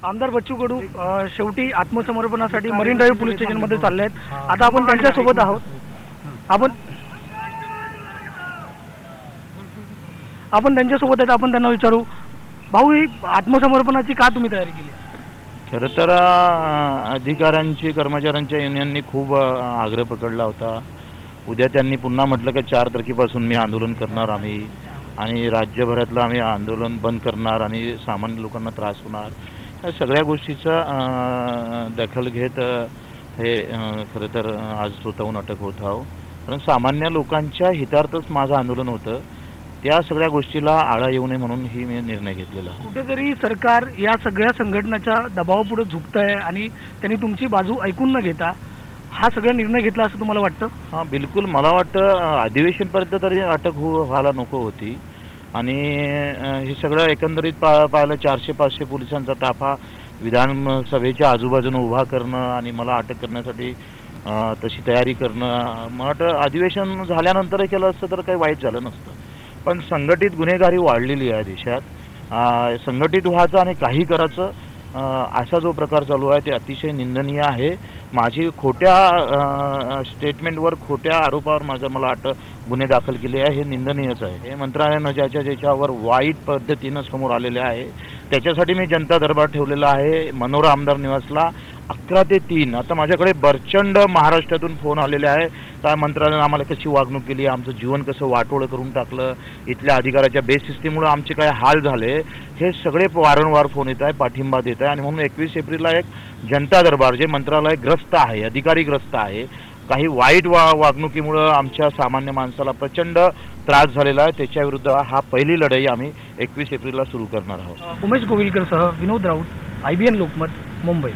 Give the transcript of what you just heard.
आमदार बच्चू कडू शेवटी आत्मसमर्पणासाठी marine drive police स्टेशनमध्ये चालले आहेत। आता आपण त्यांच्यासोबत आहोत। आपण त्यांच्यासोबत आहेत, आपण त्यांना विचारू, भाऊ ही आत्मसमर्पणाची का तुम्ही तयारी केली? खरं तर अधिकाऱ्यांची कर्मचाऱ्यांच्या युनियननी खूप आग्रह पकडला होता। उद्या त्यांनी पुन्हा म्हटलं की 4 तारखेपासून मी आंदोलन करणार आम्ही, आणि राज्यभरातलं आम्ही आंदोलन बंद करणार आणि सामान्य लोकांना त्रास होणार, या सगळ्या गोष्टीचा दखल घेत हे खरं तर आज स्वतःहून अटक होत आहो। कारण सामान्य लोकांच्या हितार्थच माझं आंदोलन होतं, त्या सगळ्या गोष्टीला आळा येऊ नये म्हणून ही मी निर्णय घेतलेला। कुठेतरी सरकार या सगळ्या संघटनाच्या दबावापुढे झुकत आहे आणि त्यांनी तुमची बाजू ऐकून न घेता हा सगळा निर्णय घेतला असं तुम्हाला वाटतं? हां, बिलकुल मला वाटतं अधिवेशनपर्यंत तरी अटक व्हायला नको होती, आणि हे सगळं एकंदरीत पाहिलं 400-500 पोलिसांचा ताफा विधानसभेच्या आजूबाजूनं उभा करणं आणि मला अटक करण्यासाठी तशी तयारी करणं, मला वाटतं अधिवेशन झाल्यानंतर केलं असतं तर काही वाईट झालं नसतं। पण संघटित गुन्हेगारी वाढलेली आहे देशात, संघटित व्हायचं आणि काही करायचं असा जो प्रकार चालू आहे ते अतिशय निंदनीय आहे। माझी खोट्या स्टेटमेंटवर, खोट्या आरोपावर मला गुन्हे दाखल केले आहे, हे निंदनीयच आहे। हे मंत्रालयानं ज्याच्यावर वाईट पद्धतीनं समोर आलेले आहे त्याच्यासाठी मी जनता दरबार ठेवलेला आहे मनोरा आमदार निवासला 11 ते 3। आता माझ्याकडे प्रचंड महाराष्ट्रातून फोन आलेले आहे, काय मंत्रालयानं आम्हाला कशी वागणूक केली, आमचं जीवन कसं वाटोळं करून टाकलं, इथल्या अधिकाऱ्याच्या बेशिस्तीमुळे आमचे काय हाल झाले, हे सगळे वारंवार फोन येत आहे, पाठिंबा देत आहे। आणि म्हणून 21 एप्रिलला एक जनता दरबार, जे मंत्रालय ग्रस्त आहे, अधिकारी ग्रस्त आहे, काही वाईट वागणुकीमुळे आमच्या सामान्य माणसाला प्रचंड त्रास झालेला आहे, त्याच्याविरुद्ध हा पहिली लढाई आम्ही 21 एप्रिलला सुरू करणार आहोत। उमेश गोविलकर सह विनोद राऊत, IBN लोकमत, मुंबई।